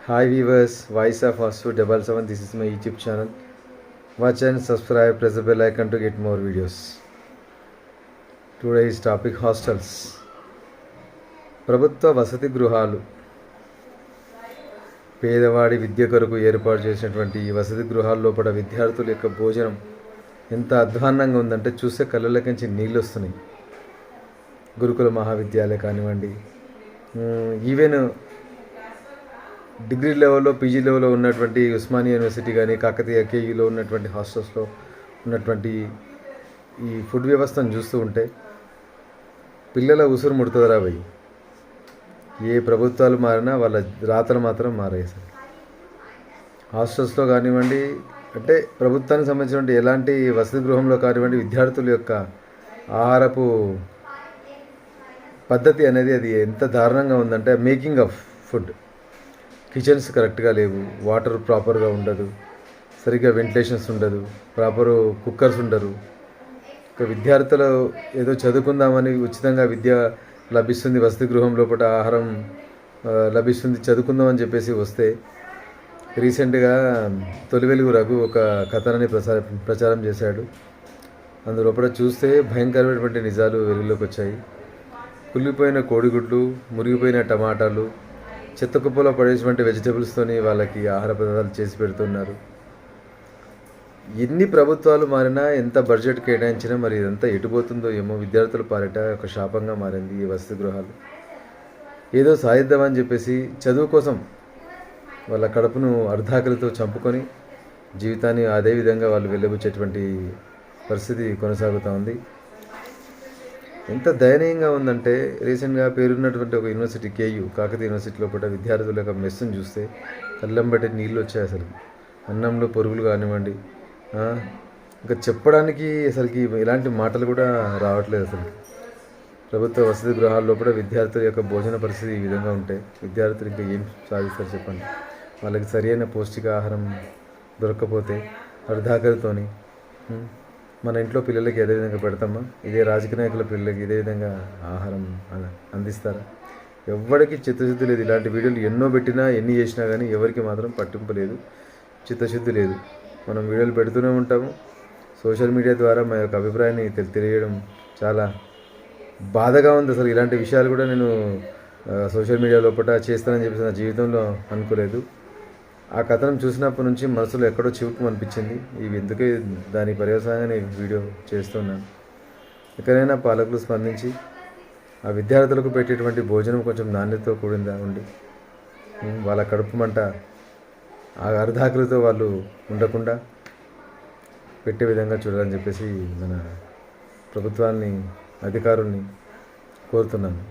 Hi viewers, Voice of Vasu 77. This is my YouTube channel. Watch and subscribe, press the bell icon to get more videos. Today's topic hostels. ప్రభుత్వ వసతి గృహాలు. పేదవాడి విద్య కొరకు ఏర్పాటు చేసినటువంటి ఈ వసతి గృహాల లోపల విద్యార్థుల యొక్క భోజనం ఎంత అధ్వాన్నంగా ఉందంటే చూస్తే కళ్ళలోకించి నీళ్ళు వస్తున్నాయి. గురుకుల మహావిద్యాలయ కానివ్వండి, ఈవెన్ డిగ్రీ లెవెల్లో పీజీ లెవెల్లో ఉన్నటువంటి ఉస్మానియా యూనివర్సిటీ కానీ కాకతీయ కేయూలో ఉన్నటువంటి హాస్టల్స్లో ఉన్నటువంటి ఈ ఫుడ్ వ్యవస్థను చూస్తూ ఉంటే పిల్లల ఉసురు ముడుతుందిరా భయ్. ఏ ప్రభుత్వాలు మారినా వాళ్ళ రాతలు మాత్రం మారాయి. సార్ హాస్టల్స్లో కానివ్వండి, అంటే ప్రభుత్వానికి సంబంధించినటువంటి ఎలాంటి వసతి గృహంలో కానివ్వండి, విద్యార్థుల యొక్క ఆహారపు పద్ధతి అనేది అది ఎంత దారుణంగా ఉందంటే మేకింగ్ ఆఫ్ ఫుడ్, కిచెన్స్ కరెక్ట్గా లేవు, వాటర్ ప్రాపర్గా ఉండదు, సరిగ్గా వెంటిలేషన్స్ ఉండదు, ప్రాపరు కుక్కర్స్ ఉండరు. ఇక విద్యార్థులు ఏదో చదువుకుందామని ఉచితంగా విద్య లభిస్తుంది, వసతి గృహం లోపల ఆహారం లభిస్తుంది, చదువుకుందామని చెప్పేసి వస్తే రీసెంట్గా తొలి వెలుగు రఘు ఒక కథనాన్ని ప్రచారం చేశాడు. అందులోపల చూస్తే భయంకరమైనటువంటి నిజాలు వెలుగులోకి వచ్చాయి. కుళ్ళిపోయిన కోడిగుడ్లు, మురిగిపోయిన టమాటాలు, చెత్త కుప్పలో పడేసినటువంటి వెజిటబుల్స్తోని వాళ్ళకి ఆహార పదార్థాలు చేసి పెడుతున్నారు. ఎన్ని ప్రభుత్వాలు మారినా, ఎంత బడ్జెట్ కేటాయించినా మరి ఇదంతా ఎటుపోతుందో ఏమో. విద్యార్థుల పాలిట ఒక శాపంగా మారింది ఈ వసతి గృహాలు. ఏదో సాధిద్దామని చెప్పేసి చదువు కోసం వాళ్ళ కడుపును అర్ధాకలితో చంపుకొని జీవితాన్ని అదే విధంగా వాళ్ళు వెళ్ళబుచ్చేటువంటి పరిస్థితి కొనసాగుతూ ఉంది. ఎంత దయనీయంగా ఉందంటే రీసెంట్గా పేరున్నటువంటి ఒక యూనివర్సిటీ కేయూ కాకతీయ యూనివర్సిటీలో కూడా విద్యార్థుల యొక్క మెస్సును చూస్తే కళ్ళం బట్టి నీళ్ళు వచ్చాయి. అసలు అన్నంలో పొరుగులు కానివ్వండి, ఇంకా చెప్పడానికి అసలుకి ఇలాంటి మాటలు కూడా రావట్లేదు. అసలు ప్రభుత్వ వసతి గృహాల్లో కూడా విద్యార్థుల యొక్క భోజన పరిస్థితి ఈ విధంగా ఉంటే విద్యార్థులు ఇంకా ఏం సాధిస్తారు చెప్పండి. వాళ్ళకి సరైన పౌష్టికాహారం దొరకకపోతే అర్ధాకలితోని మన ఇంట్లో పిల్లలకి అదే విధంగా పెడతామా? ఇదే రాజకీయ నాయకుల పిల్లలకి ఇదే విధంగా ఆహారం అందిస్తారా? ఎవరికి చిత్తశుద్ధి లేదు. ఇలాంటి వీడియోలు ఎన్నో పెట్టినా ఎన్ని చేసినా కానీ ఎవరికి మాత్రం పట్టింపు లేదు, చిత్తశుద్ధి లేదు. మనం వీడియోలు పెడుతూనే ఉంటాము. సోషల్ మీడియా ద్వారా మా యొక్క అభిప్రాయాన్ని తెలియడం చాలా బాధగా ఉంది. అసలు ఇలాంటి విషయాలు కూడా నేను సోషల్ మీడియా లోపల చేస్తానని చెప్పేసి నా జీవితంలో అనుకోలేదు. ఆ కథనం చూసినప్పటి నుంచి మనసులో ఎక్కడో చివుకు అనిపించింది. ఇవి ఎందుకే దాని పర్యవసానంగా నేను వీడియో చేస్తున్నాను. ఎక్కడైనా పాలకులు స్పందించి ఆ విద్యార్థులకు పెట్టేటువంటి భోజనం కొంచెం నాణ్యతతో కూడిందా ఉండి వాళ్ళ కడుపు మంట ఆ అర్ధాకలితో వాళ్ళు ఉండకుండా పెట్టే విధంగా చూడాలని చెప్పేసి మన ప్రభుత్వాన్ని, అధికారుల్ని కోరుతున్నాను.